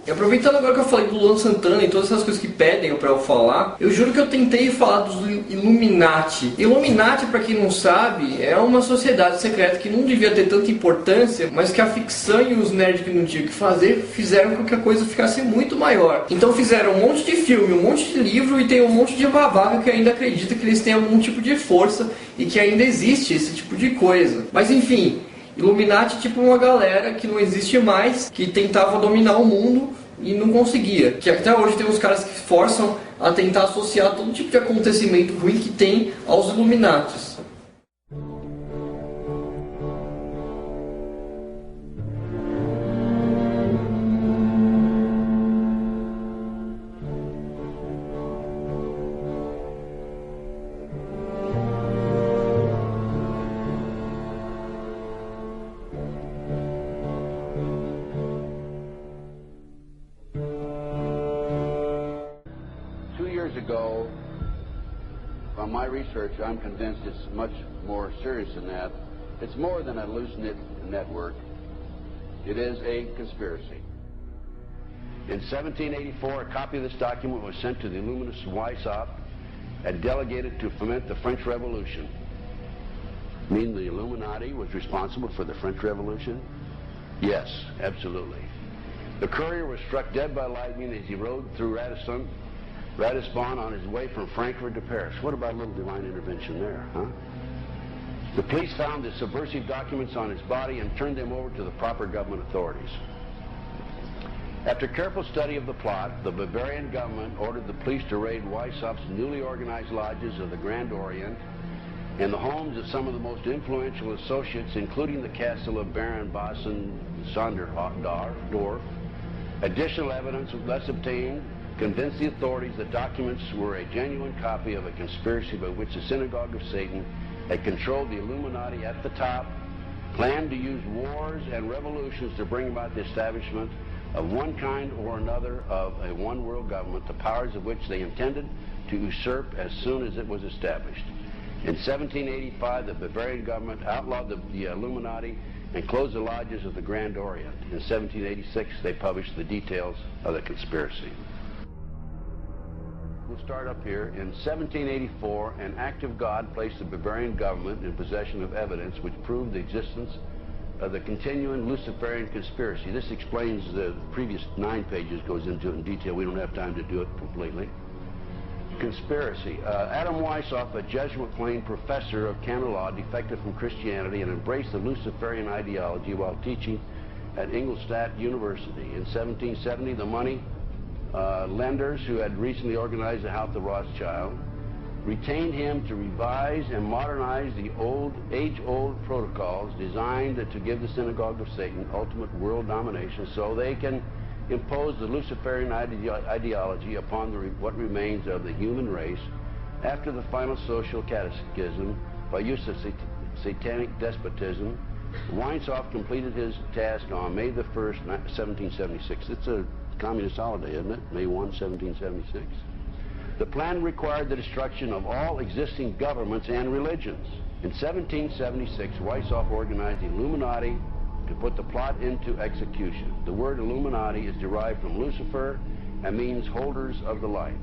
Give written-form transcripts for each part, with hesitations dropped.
E aproveitando agora que eu falei do Luan Santana e todas essas coisas que pedem pra eu falar, eu juro que eu tentei falar dos Illuminati. Illuminati, pra quem não sabe, é uma sociedade secreta que não devia ter tanta importância, mas que a ficção e os nerds que não tinham o que fazer fizeram com que a coisa ficasse muito maior. Então fizeram um monte de filme, um monte de livro e tem um monte de babaca que ainda acredita que eles têm algum tipo de força e que ainda existe esse tipo de coisa. Mas enfim, Illuminati é tipo uma galera que não existe mais, que tentava dominar o mundo e não conseguia. Que até hoje tem uns caras que forçam a tentar associar todo tipo de acontecimento ruim que tem aos Illuminatis. 2 years ago, from my research, I'm convinced it's much more serious than that. It's more than a loose-knit network. It is a conspiracy. In 1784, a copy of this document was sent to the Illuminist Weishaupt and delegated to foment the French Revolution. Mean the Illuminati was responsible for the French Revolution? Yes, absolutely. The courier was struck dead by lightning as he rode through Ratisbon on his way from Frankfurt to Paris. What about a little divine intervention there, huh? The police found the subversive documents on his body and turned them over to the proper government authorities. After careful study of the plot, the Bavarian government ordered the police to raid Weishaupt's newly organized lodges of the Grand Orient and the homes of some of the most influential associates, including the castle of Baron Bassen-Sonderdorf. Additional evidence thus obtained convinced the authorities that documents were a genuine copy of a conspiracy by which the Synagogue of Satan had controlled the Illuminati at the top, planned to use wars and revolutions to bring about the establishment of one kind or another of a one-world government, the powers of which they intended to usurp as soon as it was established. In 1785, the Bavarian government outlawed the Illuminati and closed the lodges of the Grand Orient. In 1786, they published the details of the conspiracy. We'll start up here. In 1784, an act of God placed the Bavarian government in possession of evidence which proved the existence of the continuing Luciferian conspiracy. This explains the previous 9 pages, goes into it in detail. We don't have time to do it completely. Conspiracy. Adam Weishaupt, a Jesuit-claimed professor of canon law, defected from Christianity and embraced the Luciferian ideology while teaching at Ingolstadt University. In 1770, the money lenders who had recently organized the House of Rothschild retained him to revise and modernize the age-old protocols designed to give the Synagogue of Satan ultimate world domination so they can impose the Luciferian ideology upon what remains of the human race after the final social cataclysm by use of satanic despotism. Weishaupt completed his task on May the 1st, 1776. It's a communist holiday, isn't it? May 1, 1776. The plan required the destruction of all existing governments and religions. In 1776, Weishaupt organized the Illuminati to put the plot into execution. The word Illuminati is derived from Lucifer and means holders of the light.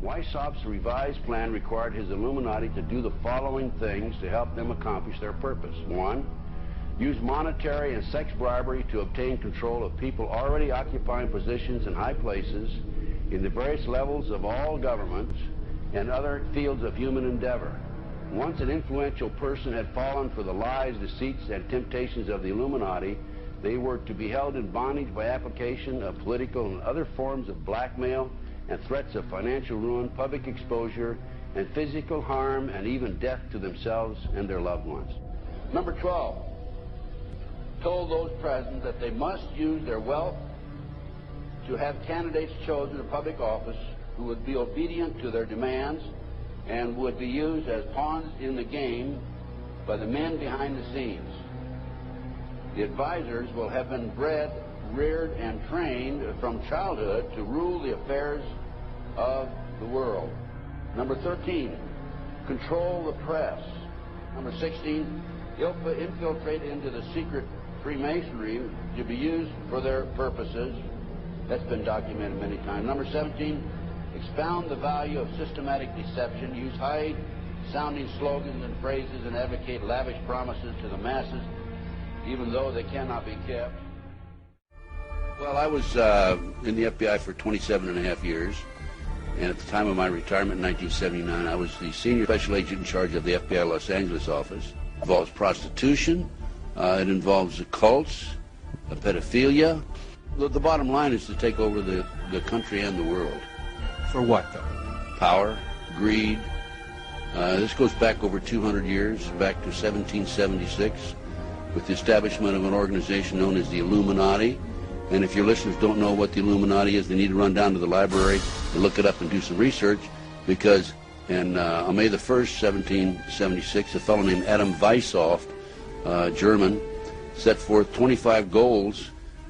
Weishaupt's revised plan required his Illuminati to do the following things to help them accomplish their purpose. 1. Use monetary and sex bribery to obtain control of people already occupying positions in high places in the various levels of all governments and other fields of human endeavor. Once an influential person had fallen for the lies, deceits, and temptations of the Illuminati, they were to be held in bondage by application of political and other forms of blackmail and threats of financial ruin, public exposure, and physical harm, and even death to themselves and their loved ones. Number 12, told those present that they must use their wealth to have candidates chosen to public office who would be obedient to their demands and would be used as pawns in the game by the men behind the scenes. The advisors will have been bred, reared, and trained from childhood to rule the affairs of the world. Number 13, control the press. Number 16, infiltrate into the secret Freemasonry to be used for their purposes. That's been documented many times. Number 17, expound the value of systematic deception, use high-sounding slogans and phrases, and advocate lavish promises to the masses, even though they cannot be kept. Well, I was in the FBI for 27 and a half years, and at the time of my retirement in 1979, I was the senior special agent in charge of the FBI Los Angeles office. It involves prostitution, it involves the cults, pedophilia. The bottom line is to take over the country and the world. For what, though? Power, greed. This goes back over 200 years, back to 1776, with the establishment of an organization known as the Illuminati. And if your listeners don't know what the Illuminati is, they need to run down to the library and look it up and do some research, because on May the 1st, 1776, a fellow named Adam Weishaupt, German, set forth 25 goals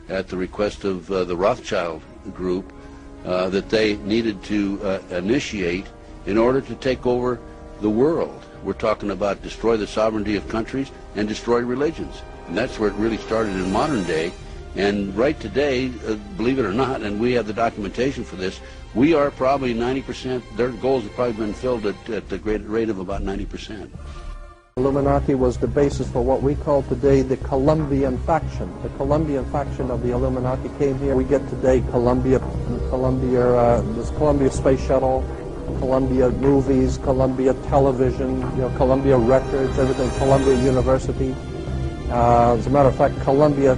at the request of the Rothschild group that they needed to initiate in order to take over the world. We're talking about destroy the sovereignty of countries and destroy religions. And that's where it really started in modern day. And right today, believe it or not, and we have the documentation for this, we are probably 90%, their goals have probably been filled at the great rate of about 90%. Illuminati was the basis for what we call today the Colombian faction. The Colombian faction of the Illuminati came here. We get today Columbia Space Shuttle, Columbia Movies, Columbia Television, Columbia Records, everything, Columbia University. As a matter of fact, Columbia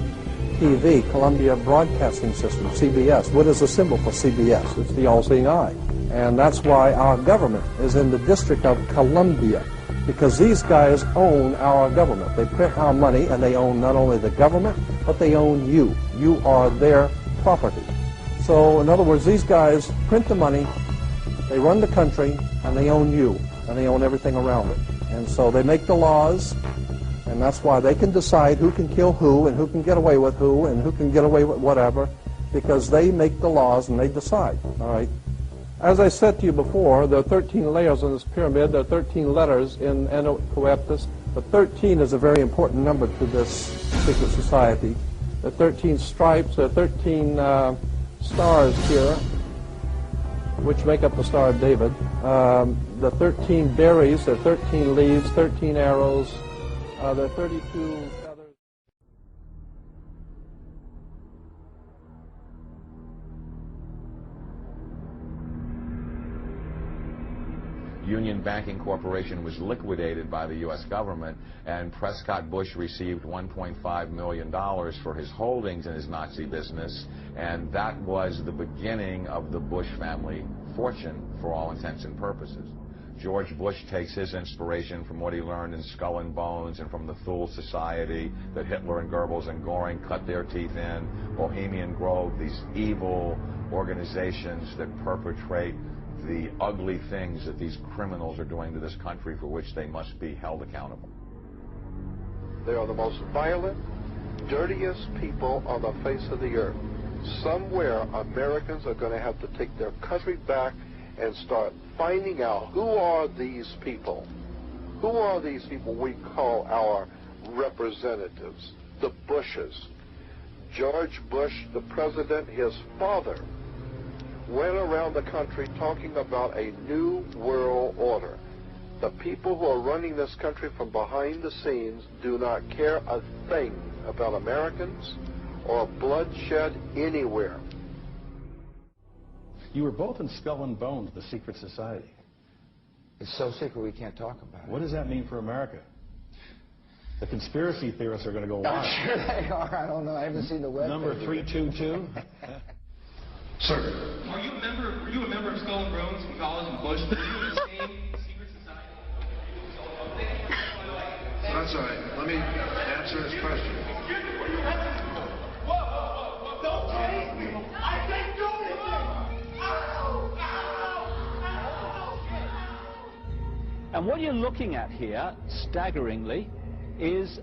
TV, Columbia Broadcasting System, CBS. What is the symbol for CBS? It's the all-seeing eye. And that's why our government is in the District of Columbia, because these guys own our government. They print our money, and they own not only the government, but they own you. You are their property. So, in other words, these guys print the money, they run the country, and they own you, and they own everything around it. And so they make the laws, and that's why they can decide who can kill who, and who can get away with who, and who can get away with whatever, because they make the laws and they decide, all right? As I said to you before, there are 13 layers in this pyramid. There are 13 letters in Eno Coeptus. But 13 is a very important number to this secret society. There are 13 stripes. There are 13 stars here, which make up the Star of David. The 13 berries. There are 13 leaves, 13 arrows. There are 32 feathers. Union Banking Corporation was liquidated by the U.S. government, and Prescott Bush received $1.5 million for his holdings in his Nazi business, and that was the beginning of the Bush family fortune for all intents and purposes. George Bush takes his inspiration from what he learned in Skull and Bones and from the Thule Society that Hitler and Goebbels and Goring cut their teeth in, Bohemian Grove, these evil organizations that perpetrate the ugly things that these criminals are doing to this country, for which they must be held accountable. They are the most violent, dirtiest people on the face of the earth. Somewhere Americans are going to have to take their country back and start finding out who are these people. Who are these people we call our representatives, the Bushes. George Bush, the president, his father, went around the country talking about a new world order. The people who are running this country from behind the scenes do not care a thing about Americans or bloodshed anywhere. You were both in Skull and Bones, the secret society. It's so secret we can't talk about it. What does that mean for America? The conspiracy theorists are going to go wild. I'm sure they are. I don't know. I haven't seen the web. Number 322. Sir. Were you a member of Skull and Bones in college in Bush? Were you in the same secret society? That's all right. Let me answer this question. Whoa. Don't chase me. I can't do anything. And what you're looking at here, staggeringly, is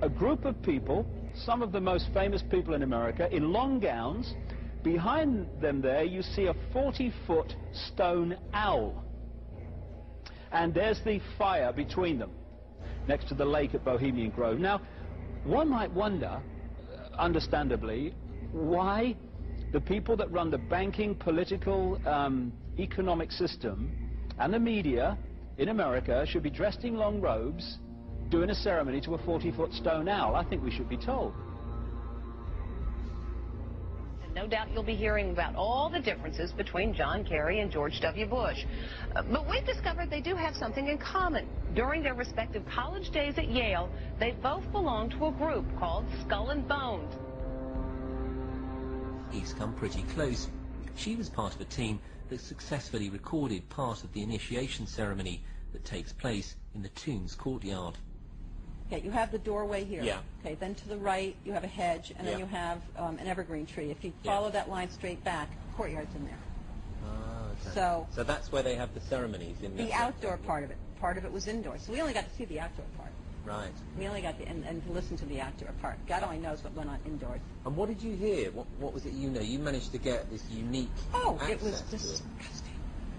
a group of people, some of the most famous people in America, in long gowns. Behind them there, you see a 40-foot stone owl. And there's the fire between them. next to the lake at Bohemian Grove. Now, one might wonder, understandably, why the people that run the banking, political, economic system and the media in America should be dressed in long robes doing a ceremony to a 40-foot stone owl. I think we should be told. No doubt you'll be hearing about all the differences between John Kerry and George W. Bush. But we've discovered they do have something in common. During their respective college days at Yale, they both belonged to a group called Skull and Bones. He's come pretty close. She was part of a team that successfully recorded part of the initiation ceremony that takes place in the Tombs courtyard. Yeah, you have the doorway here. Yeah. Okay, then to the right you have a hedge, and then you have an evergreen tree. If you follow that line straight back, courtyard's in there. Okay. So that's where they have the ceremonies in the outdoor part of it. Part of it was indoors, so we only got to see the outdoor part. Right. We only got to and to listen to the outdoor part. God only knows what went on indoors. And what did you hear? What was it you know? You managed to get this unique it was disgusting.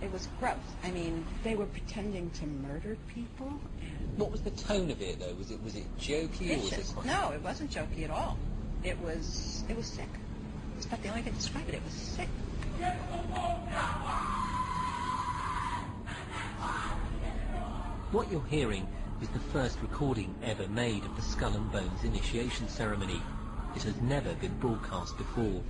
It was gross. I mean, they were pretending to murder people. What was the tone of it, though? Was it jokey? Or was it quite... No, it wasn't jokey at all. It was sick. It's about the only thing to describe it. It was sick. What you're hearing is the first recording ever made of the Skull and Bones initiation ceremony. It has never been broadcast before.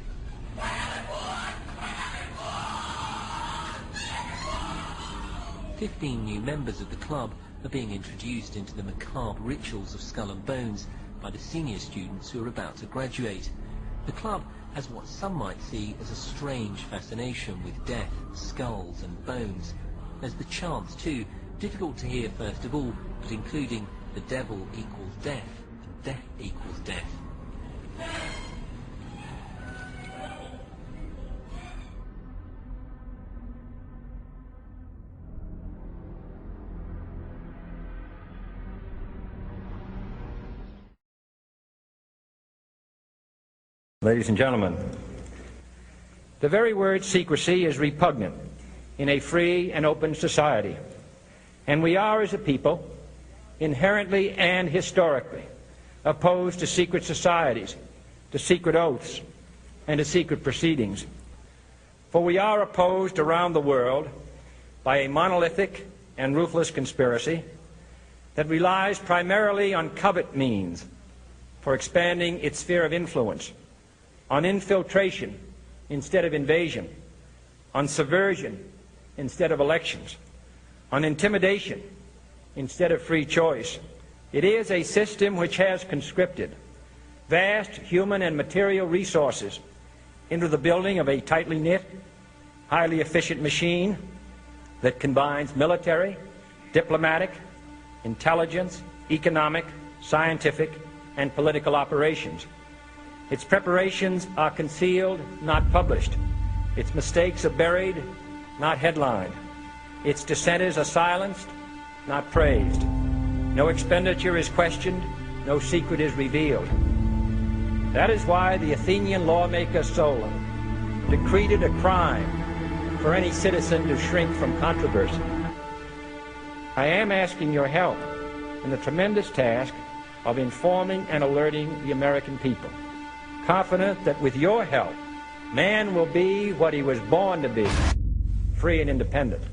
15 new members of the club are being introduced into the macabre rituals of Skull and Bones by the senior students who are about to graduate. The club has what some might see as a strange fascination with death, skulls and bones. There's the chants too, difficult to hear first of all, but including the devil equals death, and death equals death. Ladies and gentlemen, the very word secrecy is repugnant in a free and open society, and we are, as a people, inherently and historically opposed to secret societies, to secret oaths, and to secret proceedings. For we are opposed around the world by a monolithic and ruthless conspiracy that relies primarily on covert means for expanding its sphere of influence, on infiltration instead of invasion, on subversion instead of elections, on intimidation instead of free choice. It is a system which has conscripted vast human and material resources into the building of a tightly knit, highly efficient machine that combines military, diplomatic, intelligence, economic, scientific, and political operations. Its preparations are concealed, not published. Its mistakes are buried, not headlined. Its dissenters are silenced, not praised. No expenditure is questioned, no secret is revealed. That is why the Athenian lawmaker Solon decreed it a crime for any citizen to shrink from controversy. I am asking your help in the tremendous task of informing and alerting the American people, confident that with your help, man will be what he was born to be, free and independent.